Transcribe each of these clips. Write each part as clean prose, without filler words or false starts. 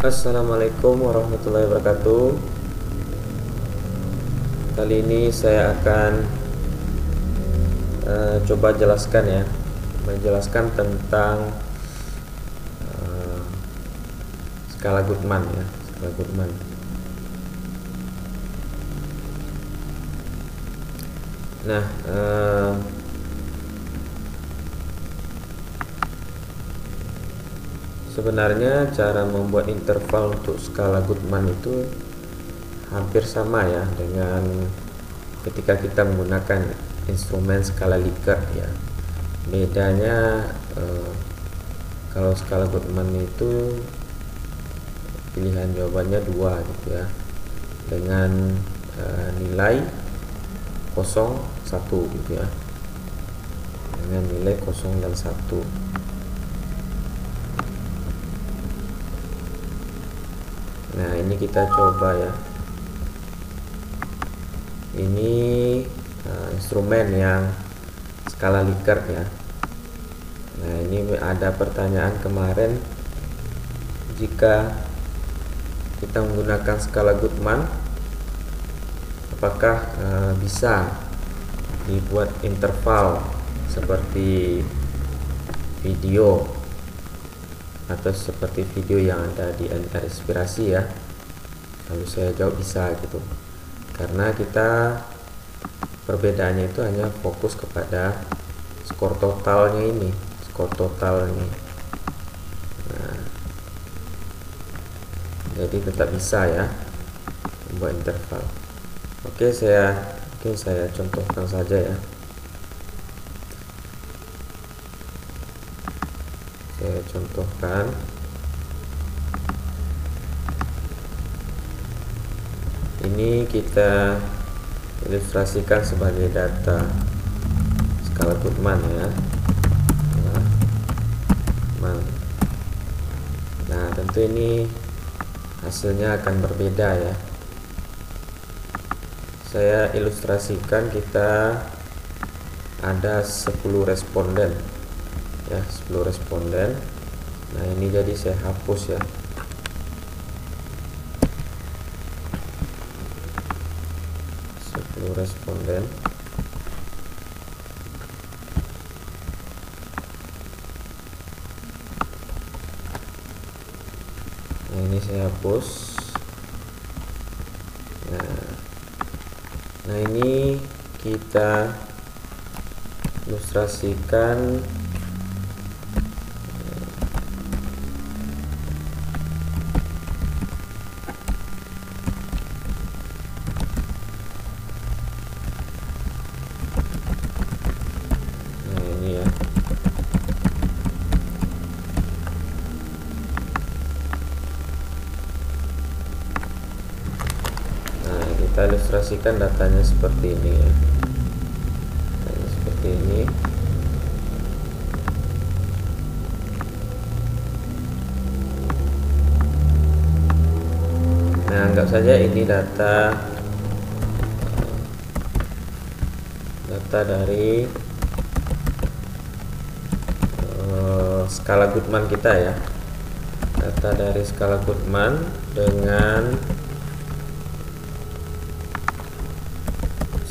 Assalamualaikum warahmatullahi wabarakatuh. Kali ini saya akan coba menjelaskan tentang skala Goodman ya, skala Goodman. Nah, sebenarnya cara membuat interval untuk skala Goodman itu hampir sama ya dengan ketika kita menggunakan instrumen skala Likert ya. Bedanya kalau skala Goodman itu pilihan jawabannya 2 gitu ya, dengan nilai 0, 1 gitu ya, dengan nilai 0 dan 1. Nah, ini kita coba ya. Ini instrumen yang skala Likert ya. Nah, ini ada pertanyaan kemarin, jika kita menggunakan skala Goodman, apakah bisa dibuat interval seperti video atau seperti video yang ada di Inspirasi ya. Lalu saya jawab bisa gitu, karena kita perbedaannya itu hanya fokus kepada skor totalnya ini, skor total ini. Nah, jadi tetap bisa ya membuat interval. Oke, mungkin saya contohkan saja ya. Saya contohkan. Ini kita ilustrasikan sebagai data skala Goodman ya. Nah, tentu ini hasilnya akan berbeda ya. Saya ilustrasikan, kita ada 10 responden ya, 10 responden. Nah, ini jadi saya hapus ya. Responden. Nah, ini saya hapus. Nah, ini kita ilustrasikan kita ilustrasikan datanya seperti ini ya. Datanya seperti ini. Nah, anggap saja ini data dari skala Goodman kita ya. Data dari skala Goodman dengan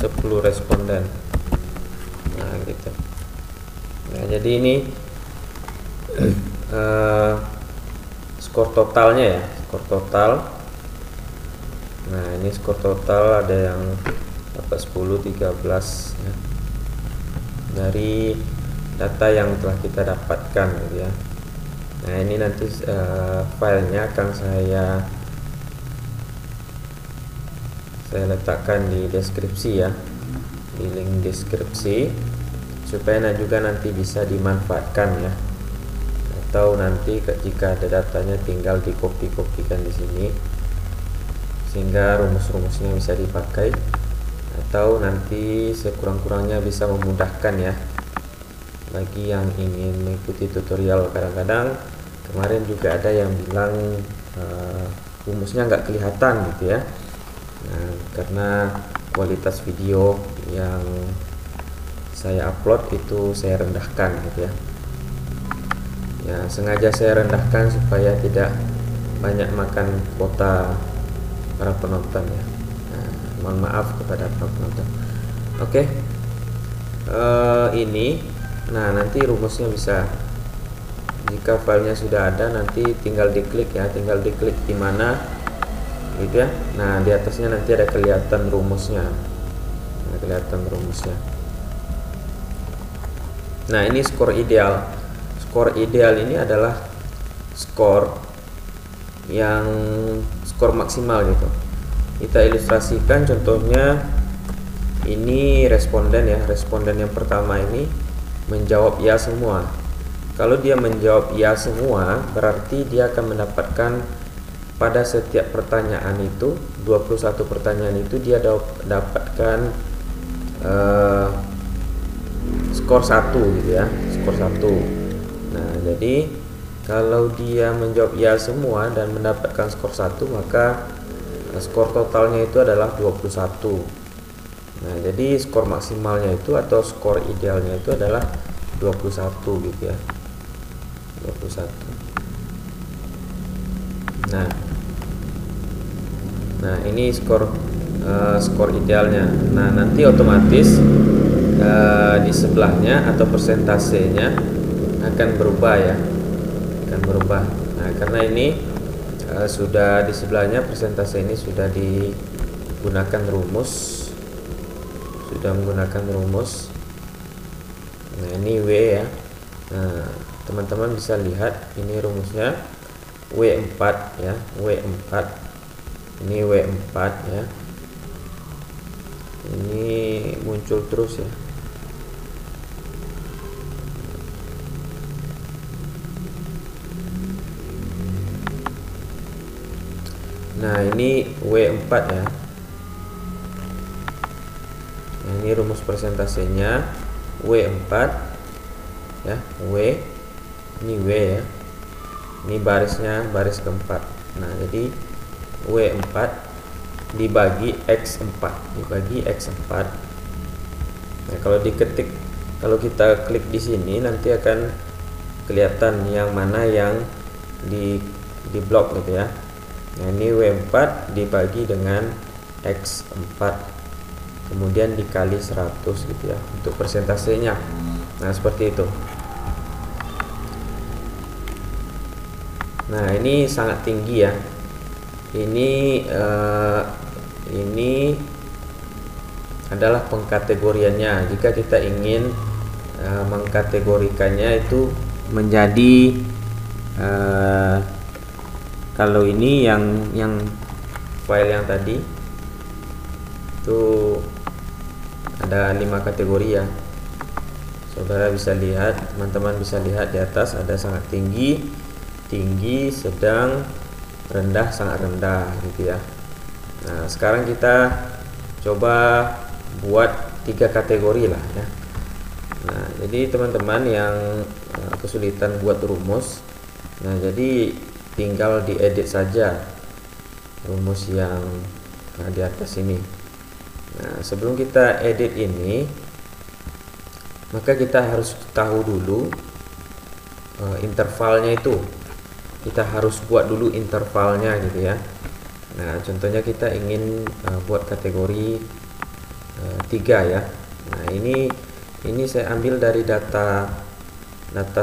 10 responden. Nah, gitu. Nah, jadi ini skor totalnya ya, skor total. Nah, ini skor total ada yang dapat 10, 13 ya, dari data yang telah kita dapatkan gitu ya. Nah, ini nanti filenya akan saya letakkan di deskripsi ya, di link deskripsi, supaya juga nanti bisa dimanfaatkan ya, atau nanti jika ada datanya tinggal dikopi-kopikan di sini sehingga rumus-rumusnya bisa dipakai, atau nanti sekurang-kurangnya bisa memudahkan ya bagi yang ingin mengikuti tutorial. Kadang-kadang kemarin juga ada yang bilang rumusnya nggak kelihatan gitu ya. Nah, karena kualitas video yang saya upload itu saya rendahkan gitu ya. Ya, sengaja saya rendahkan supaya tidak banyak makan kuota para penonton ya. Nah, mohon maaf kepada para penonton. Oke. Ini nah nanti rumusnya bisa, jika filenya sudah ada nanti tinggal diklik ya, tinggal diklik di mana gitu ya. Nah di atasnya nanti ada kelihatan rumusnya. Nah, kelihatan rumusnya. Nah ini skor ideal. Skor ideal ini adalah skor yang skor maksimal gitu. Kita ilustrasikan contohnya. Ini responden ya, responden yang pertama ini menjawab ya semua. Kalau dia menjawab ya semua, berarti dia akan mendapatkan pada setiap pertanyaan itu, 21 pertanyaan itu dia dapatkan skor 1 gitu ya, skor 1. Nah jadi kalau dia menjawab ya semua dan mendapatkan skor 1, maka skor totalnya itu adalah 21. Nah jadi skor maksimalnya itu atau skor idealnya itu adalah 21 gitu ya, 21. Nah ini skor skor idealnya. Nah nanti otomatis di sebelahnya atau persentasenya akan berubah ya, akan berubah. Nah karena ini sudah di sebelahnya persentase ini sudah digunakan rumus, sudah menggunakan rumus. Nah ini W ya. Nah teman-teman bisa lihat ini rumusnya W4 ya, W4. Ini W4 ya. Ini muncul terus ya. Nah ini W4 ya. Nah, ini rumus persentasenya W4 ya, W ini W ya, ini barisnya baris keempat. Nah jadi W4 dibagi X4, dibagi X4. Nah kalau diketik, kalau kita klik di sini nanti akan kelihatan yang mana yang di blok gitu ya. Nah ini W4 dibagi dengan X4, kemudian dikali 100 gitu ya untuk persentasenya. Nah seperti itu. Nah ini sangat tinggi ya. Ini adalah pengkategoriannya. Jika kita ingin mengkategorikannya itu menjadi kalau ini yang file yang tadi itu ada 5 kategori ya. Saudara bisa lihat, teman-teman bisa lihat di atas ada sangat tinggi, tinggi, sedang, rendah, sangat rendah gitu ya. Nah sekarang kita coba buat 3 kategori lah ya. Nah jadi teman-teman yang kesulitan buat rumus, nah jadi tinggal diedit saja rumus yang di atas ini. Nah sebelum kita edit ini, maka kita harus tahu dulu intervalnya itu. Kita harus buat dulu intervalnya gitu ya. Nah contohnya kita ingin buat kategori 3 ya. Nah ini saya ambil dari data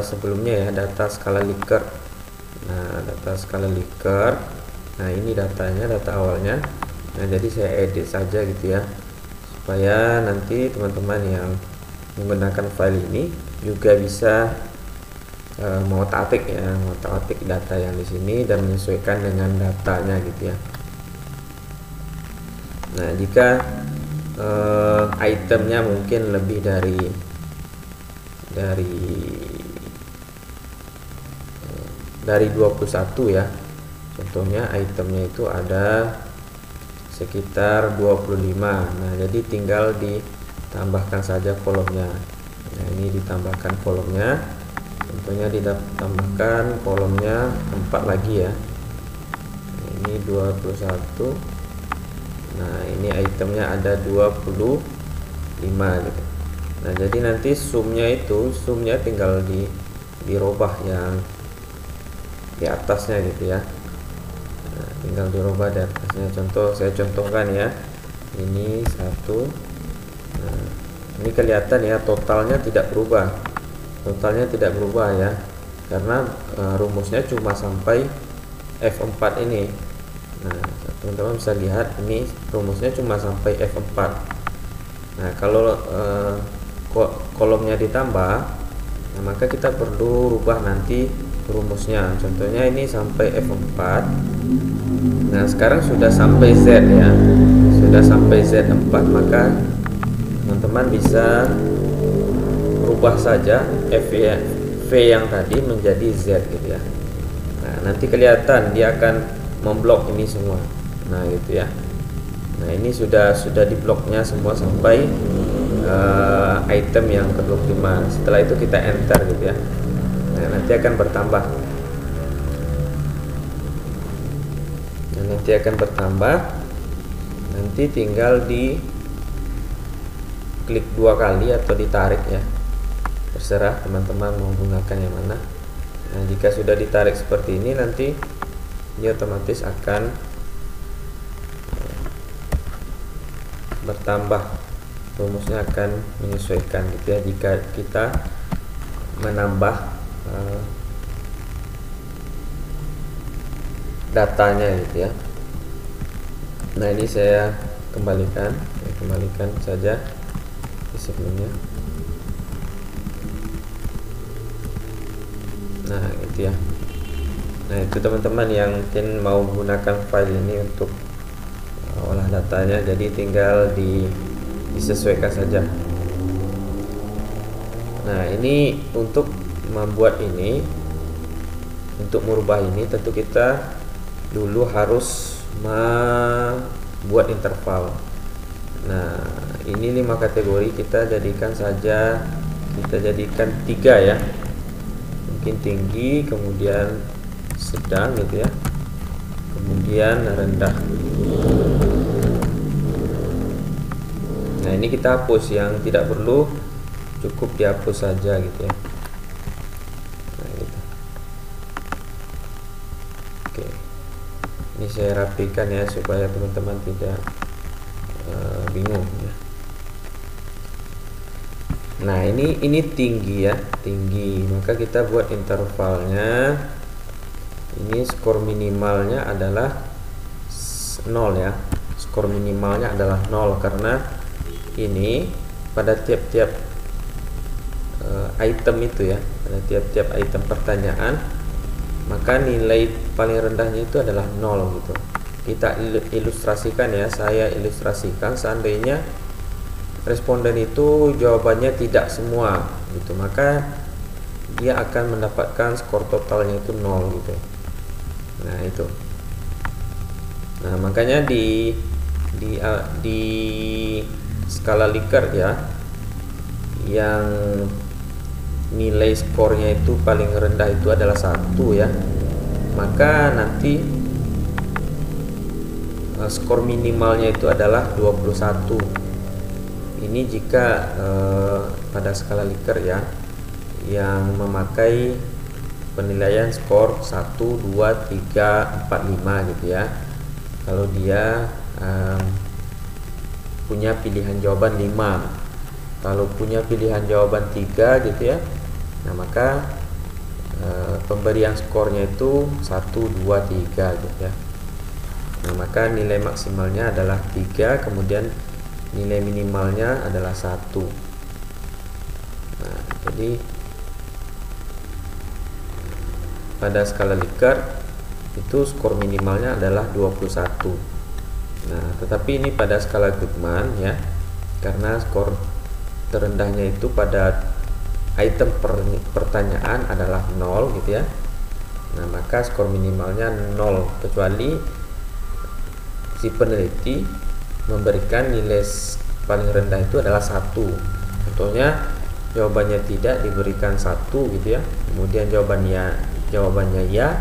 sebelumnya ya, data skala Likert. Nah data skala Likert, nah ini datanya, data awalnya. Nah jadi saya edit saja gitu ya, supaya nanti teman-teman yang menggunakan file ini juga bisa mengotak-atik ya, mengotak-atik data yang di sini dan menyesuaikan dengan datanya gitu ya. Nah jika itemnya mungkin lebih dari 21 ya, contohnya itemnya itu ada sekitar 25. Nah jadi tinggal ditambahkan saja kolomnya. Nah ini ditambahkan kolomnya, contohnya ditambahkan kolomnya 4 lagi ya. Ini 21. Nah ini itemnya ada 25 gitu. Nah jadi nanti sumnya tinggal dirubah yang di atasnya gitu ya. Nah, tinggal dirubah di atasnya. Contoh, saya contohkan ya, ini 1. Nah, ini kelihatan ya, totalnya tidak berubah, ya, karena rumusnya cuma sampai F4 ini. Nah, teman-teman bisa lihat ini rumusnya cuma sampai F4. Nah, kalau kolomnya ditambah, nah, maka kita perlu rubah nanti rumusnya. Contohnya ini sampai F4. Nah, sekarang sudah sampai Z ya, sudah sampai Z4, maka teman-teman bisa rubah saja V yang tadi menjadi Z gitu ya. Nah, nanti kelihatan dia akan memblok ini semua. Nah, gitu ya. Nah, ini sudah di bloknya semua sampai item yang ke-25. Setelah itu kita enter gitu ya. Nah, nanti akan bertambah. Nanti tinggal di klik 2 kali atau ditarik ya. Terserah teman-teman mau menggunakan yang mana. Nah, jika sudah ditarik seperti ini, nanti dia otomatis akan bertambah, rumusnya akan menyesuaikan gitu ya, jika kita menambah datanya gitu ya. Nah, ini saya kembalikan saja di sebelumnya. Nah, gitu ya. Nah, itu teman-teman yang mungkin mau menggunakan file ini untuk olah datanya, jadi tinggal disesuaikan saja. Nah, ini untuk membuat ini, untuk merubah ini, tentu kita dulu harus membuat interval. Nah, ini 5 kategori, kita jadikan 3 ya, mungkin tinggi, kemudian sedang gitu ya, kemudian rendah. Nah, ini kita hapus yang tidak perlu, cukup dihapus saja gitu ya. Nah, gitu. Oke, ini saya rapikan ya supaya teman-teman tidak bingung ya. Nah, ini tinggi ya, tinggi, maka kita buat intervalnya. Ini skor minimalnya adalah 0 ya, skor minimalnya adalah 0, karena ini pada tiap-tiap item itu ya, pada tiap-tiap item pertanyaan, maka nilai paling rendahnya itu adalah 0 gitu. Kita ilustrasikan ya, saya ilustrasikan, seandainya responden itu jawabannya tidak semua gitu, maka dia akan mendapatkan skor totalnya itu 0 gitu. Nah, itu. Nah, makanya di skala Likert ya, yang nilai skornya itu paling rendah itu adalah 1 ya, maka nanti skor minimalnya itu adalah 21. Ini jika pada skala Likert ya, yang memakai penilaian skor 1, 2, 3, 4, 5 gitu ya. Kalau dia punya pilihan jawaban 5, kalau punya pilihan jawaban 3 gitu ya, nah maka pemberian skornya itu 1, 2, 3 gitu ya. Nah, maka nilai maksimalnya adalah 3, kemudian nilai minimalnya adalah 1. Nah, jadi pada skala Likert itu skor minimalnya adalah 21. Nah, tetapi ini pada skala Goodman ya, karena skor terendahnya itu pada item pertanyaan adalah 0 gitu ya. Nah, maka skor minimalnya 0, kecuali si peneliti memberikan nilai paling rendah itu adalah 1. Contohnya jawabannya tidak, diberikan 1 gitu ya. Kemudian jawabannya ya,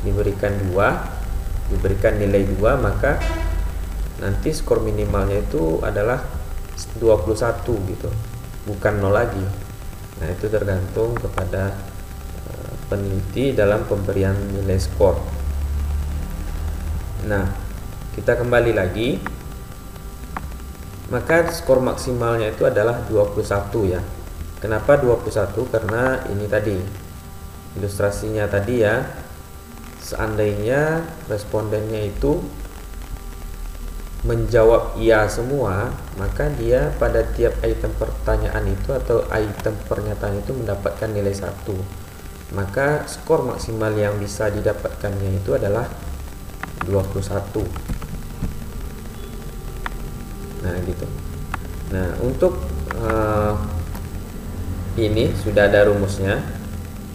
diberikan 2, diberikan nilai 2, maka nanti skor minimalnya itu adalah 21 gitu, bukan 0 lagi. Nah, itu tergantung kepada peneliti dalam pemberian nilai skor. Nah, kita kembali lagi. Maka skor maksimalnya itu adalah 21 ya. Kenapa 21? Karena ini tadi ilustrasinya tadi ya. Seandainya respondennya itu menjawab iya semua, maka dia pada tiap item pertanyaan itu atau item pernyataan itu mendapatkan nilai 1. Maka skor maksimal yang bisa didapatkannya itu adalah 21. Nah gitu. Nah untuk ini sudah ada rumusnya.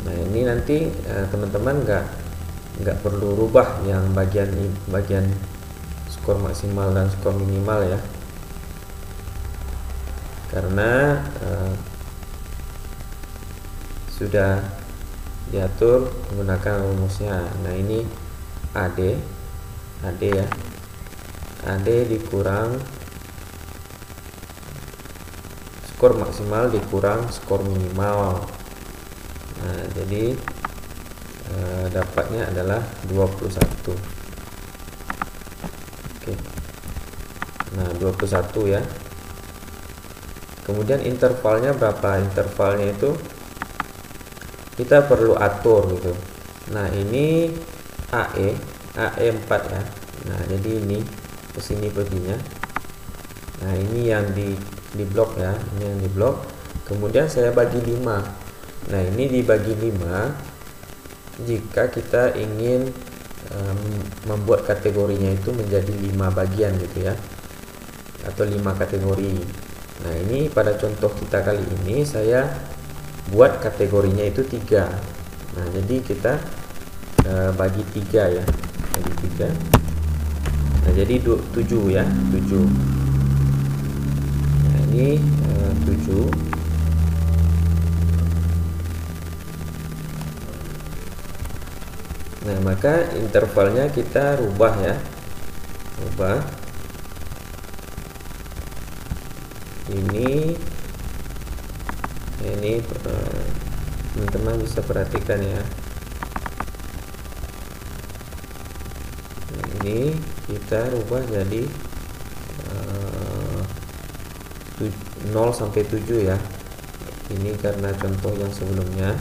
Nah ini nanti teman-teman nggak perlu rubah yang bagian skor maksimal dan skor minimal ya, karena sudah diatur menggunakan rumusnya. Nah ini AD ya, AD dikurang skor maksimal dikurang skor minimal. Nah jadi dapatnya adalah 21. Oke. Nah 21 ya. Kemudian intervalnya berapa? Intervalnya itu kita perlu atur gitu. Nah ini AE 4 ya. Nah jadi ini kesini perginya. Nah ini yang di blok ya, ini yang di blok. Kemudian saya bagi 5. Nah ini dibagi 5 jika kita ingin membuat kategorinya itu menjadi 5 bagian gitu ya, atau 5 kategori. Nah ini pada contoh kita kali ini saya buat kategorinya itu 3. Nah jadi kita bagi 3 ya, bagi 3. Nah jadi 7 ya, 7. Nah ini 7. Nah maka intervalnya kita rubah ya, rubah ini teman-teman bisa perhatikan ya. Nah, ini kita rubah jadi 0 sampai 7 ya. Ini karena contoh yang sebelumnya,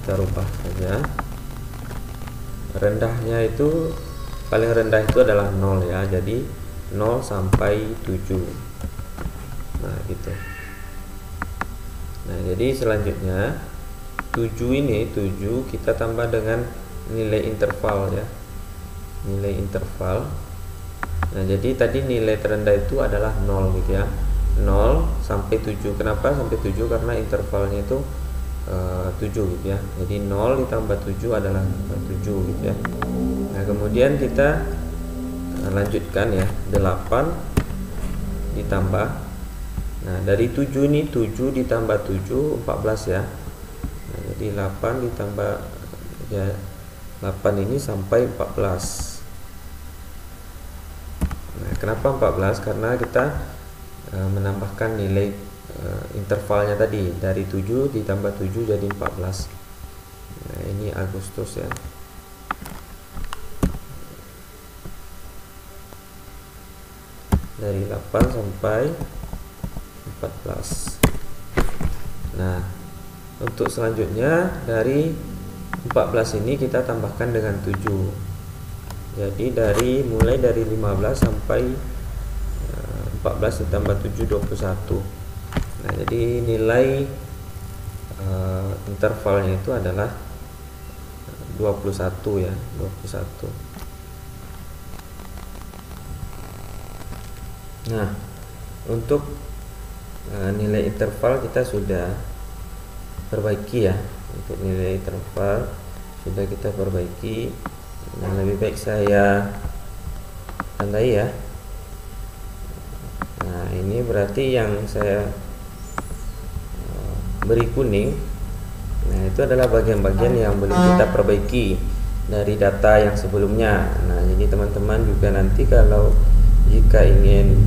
kita rubah saja. Rendahnya itu paling rendah itu adalah 0 ya, jadi 0 sampai 7. Nah gitu. Nah jadi selanjutnya 7 ini 7 kita tambah dengan nilai interval ya, nilai interval. Nah jadi tadi nilai terendah itu adalah 0 gitu ya, 0 sampai 7. Kenapa sampai 7? Karena intervalnya itu 7 gitu ya. Jadi 0 ditambah 7 adalah 7 gitu ya. Nah kemudian kita lanjutkan ya, 8 ditambah, nah dari 7 ini 7 ditambah 7 14 ya. Nah, jadi 8 ditambah ya, 8 ini sampai 14. Nah kenapa 14? Karena kita menambahkan nilai intervalnya tadi, dari 7 ditambah 7 jadi 14. Nah ini Agustus ya. Dari 8 sampai 14. Nah untuk selanjutnya dari 14 ini kita tambahkan dengan 7. Jadi mulai dari 15 sampai 14 ditambah 7 21. Nah jadi nilai intervalnya itu adalah 21 ya, 21. Nah untuk nilai interval kita sudah perbaiki ya. Untuk nilai interval sudah kita perbaiki. Nah lebih baik saya tandai ya. Nah ini berarti yang saya beri kuning, nah itu adalah bagian-bagian yang belum kita perbaiki dari data yang sebelumnya. Nah jadi teman-teman juga nanti kalau jika ingin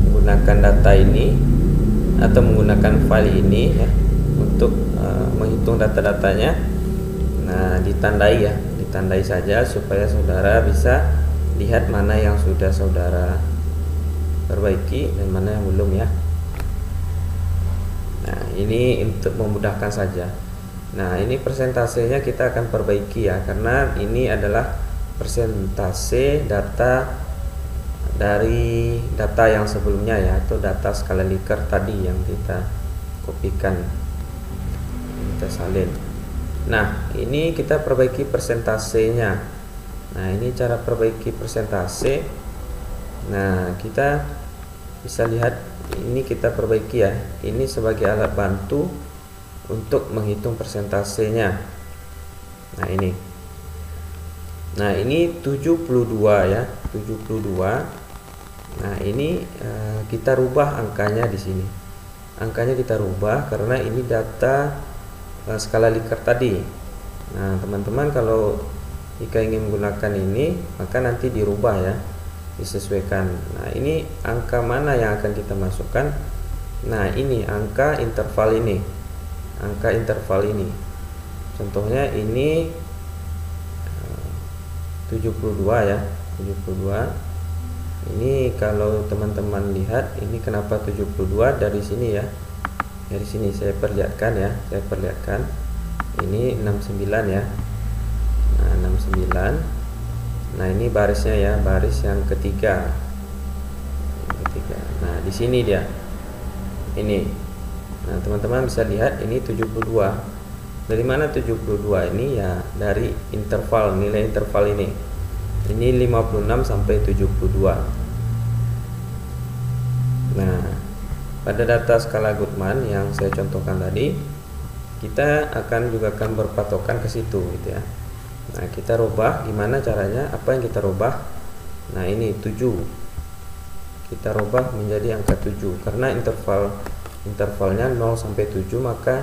menggunakan data ini atau menggunakan file ini ya untuk menghitung data-datanya, nah ditandai ya, ditandai saja supaya saudara bisa lihat mana yang sudah saudara perbaiki dan mana yang belum ya. Nah, ini untuk memudahkan saja. Nah, ini persentasenya kita akan perbaiki ya, karena ini adalah persentase data dari data yang sebelumnya ya, atau data skala Likert tadi yang kita kopikan, kita salin. Nah, ini kita perbaiki persentasenya. Nah, ini cara perbaiki persentase. Nah, kita bisa lihat ini kita perbaiki ya. Ini sebagai alat bantu untuk menghitung persentasenya. Nah, ini. Nah, ini 72 ya, 72. Nah, ini kita rubah angkanya di sini. Angkanya kita rubah karena ini data skala Likert tadi. Nah, teman-teman kalau jika ingin menggunakan ini, maka nanti dirubah ya, disesuaikan. Nah, ini angka mana yang akan kita masukkan? Nah, ini angka interval ini. Angka interval ini. Contohnya ini 72 ya, 72. Ini kalau teman-teman lihat, ini kenapa 72 dari sini ya. Dari sini saya perlihatkan ya, saya perlihatkan. Ini 69 ya. Nah, 69. Nah, ini barisnya ya, baris yang ketiga. Nah, di sini dia. Ini. Nah, teman-teman bisa lihat ini 72. Dari mana 72 ini ya? Dari interval, nilai interval ini. Ini 56 sampai 72. Nah, pada data skala Goodman yang saya contohkan tadi, kita akan berpatokan ke situ gitu ya. Nah, kita rubah gimana caranya? Apa yang kita rubah? Nah, ini 7. Kita rubah menjadi angka 7 karena intervalnya 0 sampai 7, maka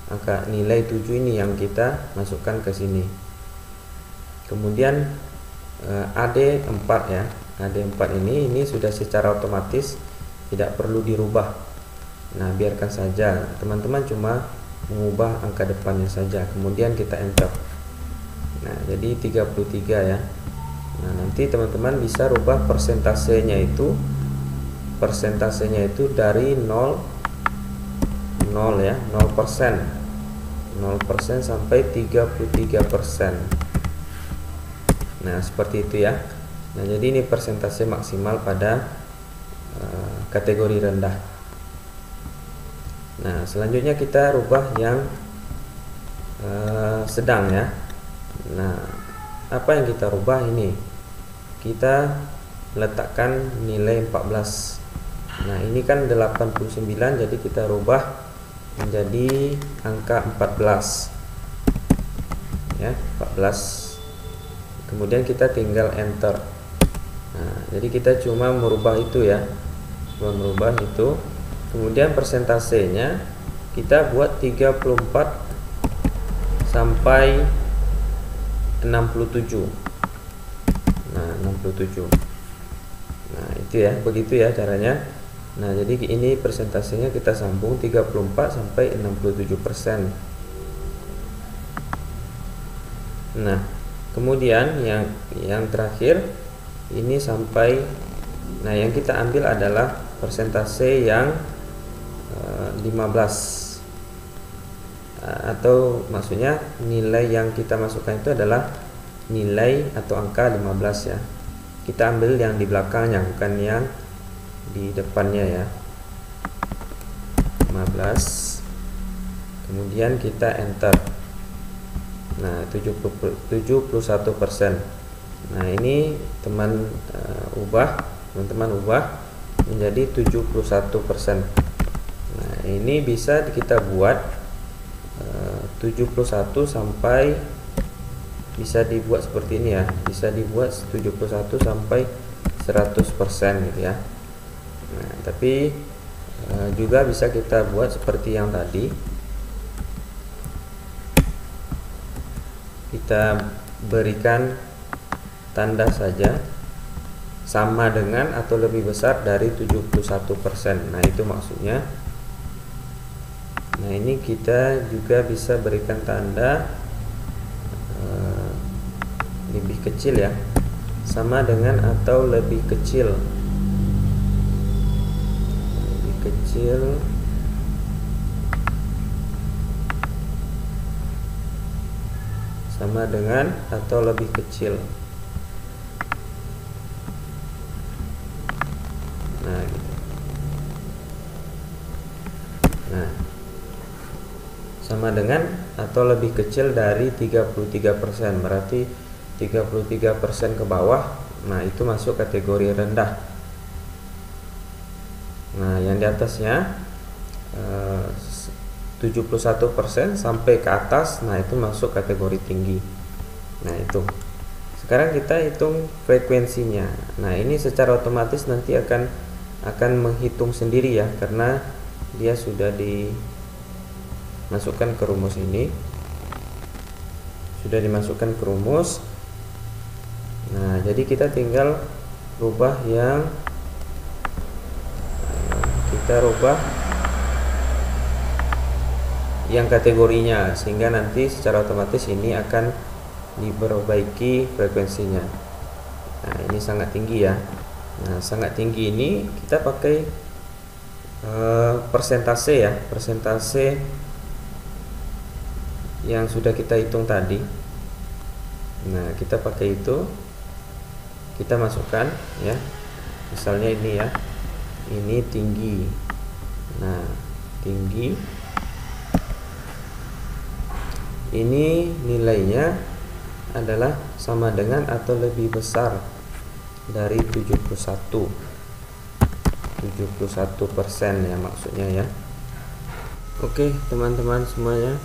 angka nilai 7 ini yang kita masukkan ke sini. Kemudian AD4 ya. AD4 ini sudah secara otomatis, tidak perlu dirubah. Nah, biarkan saja. Teman-teman cuma mengubah angka depannya saja. Kemudian kita enter. Nah, jadi 33 ya. Nah, nanti teman-teman bisa rubah persentasenya itu dari 0 ya, 0% sampai 33%. Nah, seperti itu ya. Nah, jadi ini persentase maksimal pada kategori rendah. Nah, selanjutnya kita rubah yang sedang ya. Nah, apa yang kita rubah ini? Kita letakkan nilai 14. Nah, ini kan 89, jadi kita rubah menjadi angka 14 ya, 14. Kemudian kita tinggal enter. Nah, jadi kita cuma merubah itu ya, cuma merubah itu. Kemudian persentasenya kita buat 34 sampai 67. Nah, 67. Nah, itu ya, begitu ya caranya. Nah, jadi ini persentasenya kita sambung 34 sampai 67%. Nah, kemudian yang terakhir ini sampai, nah yang kita ambil adalah persentase yang 15, atau maksudnya nilai yang kita masukkan itu adalah nilai atau angka 15 ya. Kita ambil yang di belakangnya, bukan yang di depannya ya. 15. Kemudian kita enter. Nah, 71%. Nah, ini teman-teman ubah menjadi 71%. Nah, ini bisa kita buat 71 sampai, bisa dibuat seperti ini ya, bisa dibuat 71 sampai 100% gitu ya. Nah, tapi juga bisa kita buat seperti yang tadi, kita berikan tanda saja sama dengan atau lebih besar dari 71%. Nah, itu maksudnya. Nah, ini kita juga bisa berikan tanda kecil ya, sama dengan atau lebih kecil, lebih kecil sama dengan atau lebih kecil. Nah, gitu. Nah, sama dengan atau lebih kecil dari 33%, berarti 33% ke bawah. Nah, itu masuk kategori rendah. Nah, yang di atasnya 71% sampai ke atas, nah itu masuk kategori tinggi. Nah, itu. Sekarang kita hitung frekuensinya. Nah, ini secara otomatis nanti akan menghitung sendiri ya, karena dia sudah dimasukkan ke rumus ini. Sudah dimasukkan ke rumus. Nah, jadi kita tinggal rubah yang kategorinya, sehingga nanti secara otomatis ini akan diperbaiki frekuensinya. Nah, ini sangat tinggi ya. Nah, sangat tinggi ini kita pakai persentase ya, persentase yang sudah kita hitung tadi. Nah, kita pakai itu, kita masukkan ya, misalnya ini ya, ini tinggi. Nah, tinggi ini nilainya adalah sama dengan atau lebih besar dari 71% ya maksudnya ya. Oke teman-teman semuanya,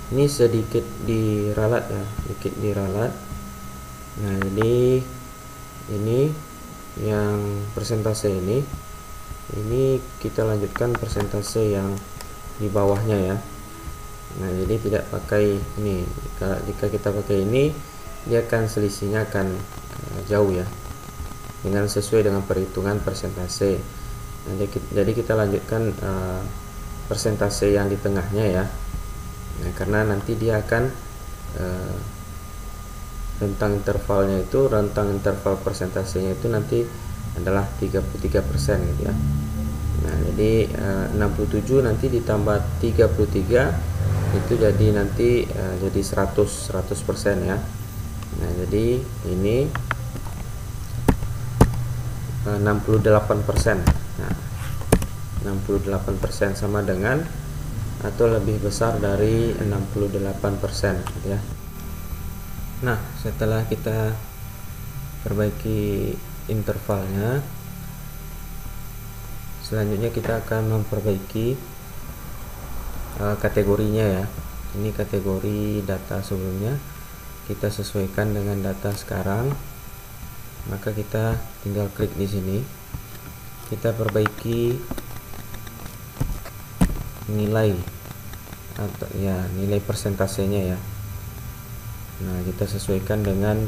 ini sedikit diralat ya, sedikit diralat. Nah, jadi ini yang persentase ini kita lanjutkan persentase yang di bawahnya ya. Nah, jadi tidak pakai ini. Jika kita pakai ini, dia akan selisihnya akan jauh ya, dengan sesuai dengan perhitungan persentase. Nah, jadi kita lanjutkan persentase yang di tengahnya ya. Nah, karena nanti dia akan rentang interval persentasenya itu nanti adalah 33% gitu ya. Nah, jadi 67 nanti ditambah 33 itu jadi nanti jadi 100% ya. Nah, jadi ini 68%. Nah, 68% sama dengan atau lebih besar dari 68% gitu ya. Nah, setelah kita perbaiki intervalnya, selanjutnya kita akan memperbaiki kategorinya ya. Ini kategori data sebelumnya kita sesuaikan dengan data sekarang, maka kita tinggal klik di sini, kita perbaiki nilai atau ya nilai persentasenya ya. Nah, kita sesuaikan dengan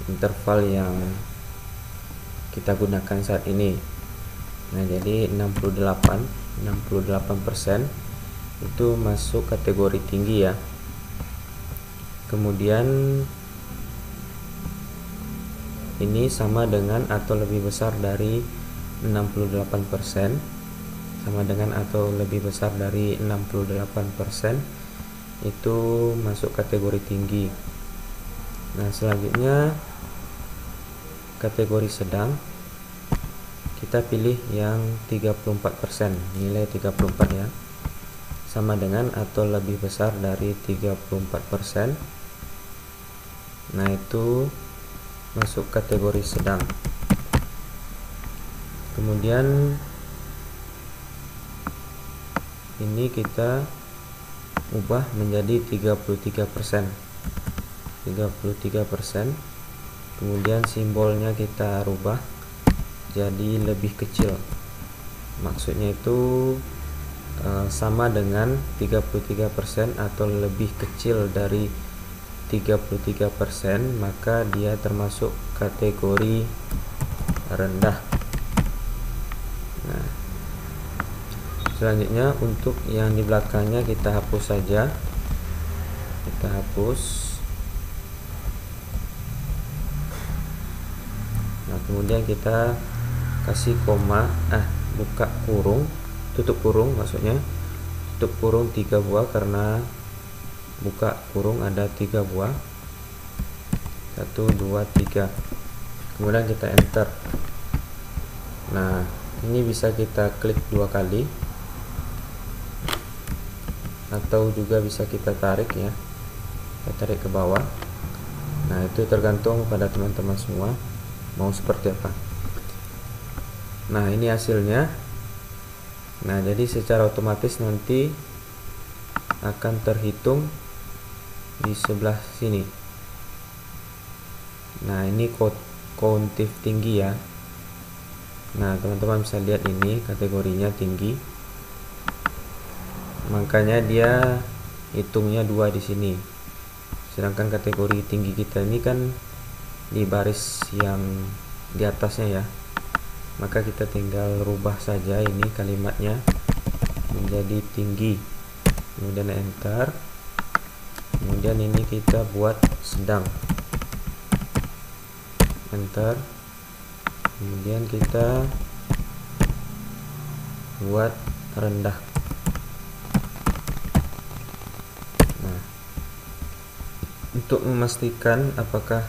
interval yang kita gunakan saat ini. Nah, jadi 68% itu masuk kategori tinggi ya. Kemudian ini sama dengan atau lebih besar dari 68%, sama dengan atau lebih besar dari 68%, itu masuk kategori tinggi. Nah, selanjutnya kategori sedang, kita pilih yang 34%, nilai 34 ya, sama dengan atau lebih besar dari 34%. Nah, itu masuk kategori sedang. Kemudian ini kita ubah menjadi 33%. Kemudian simbolnya kita rubah jadi lebih kecil. Maksudnya itu sama dengan 33% atau lebih kecil dari 33%, maka dia termasuk kategori rendah. Nah, selanjutnya untuk yang di belakangnya kita hapus saja. Kita hapus. kemudian kita kasih koma, buka kurung, tutup kurung maksudnya, tutup kurung 3 buah karena buka kurung ada 3 buah, 1 2 3, kemudian kita enter. Nah, ini bisa kita klik 2 kali atau juga bisa kita tarik ya, kita tarik ke bawah. Nah, itu tergantung pada teman-teman semua mau seperti apa. Nah, ini hasilnya. Nah, jadi secara otomatis nanti akan terhitung di sebelah sini. Nah, ini countif tinggi ya. Nah, teman-teman bisa lihat ini kategorinya tinggi, makanya dia hitungnya 2 di sini. Sedangkan kategori tinggi kita ini kan di baris yang di atasnya ya, maka kita tinggal rubah saja ini kalimatnya menjadi tinggi, kemudian enter, kemudian ini kita buat sedang, enter, kemudian kita buat rendah. Nah, untuk memastikan apakah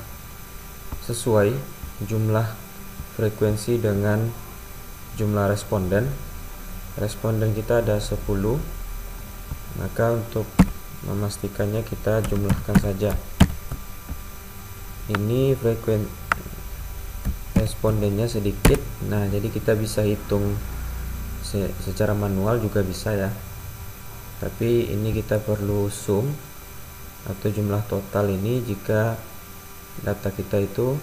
sesuai jumlah frekuensi dengan jumlah responden kita ada 10, maka untuk memastikannya kita jumlahkan saja. Ini frekuensi respondennya sedikit, nah jadi kita bisa hitung secara manual juga bisa ya, tapi ini kita perlu sum atau jumlah total ini jika data kita itu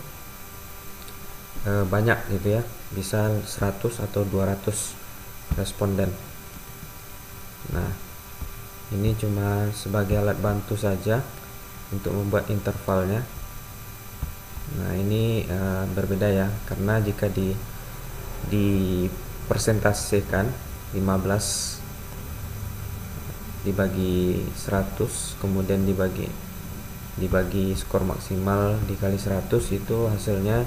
banyak gitu ya, bisa 100 atau 200 responden. Nah, ini cuma sebagai alat bantu saja untuk membuat intervalnya. Nah, ini berbeda ya, karena jika di persentasikan 15 dibagi 100 kemudian dibagi skor maksimal dikali 100 itu hasilnya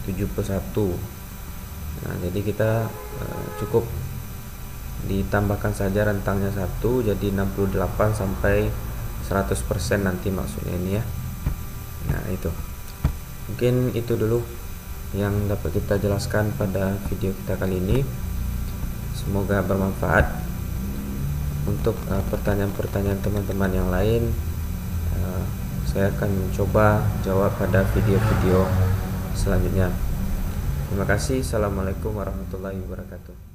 71. Nah, jadi kita cukup ditambahkan saja rentangnya 1, jadi 68 sampai 100% nanti maksudnya ini ya. Nah, itu mungkin itu dulu yang dapat kita jelaskan pada video kita kali ini. Semoga bermanfaat. Untuk pertanyaan-pertanyaan teman-teman yang lain, saya akan mencoba jawab pada video-video selanjutnya. Terima kasih. Assalamualaikum warahmatullahi wabarakatuh.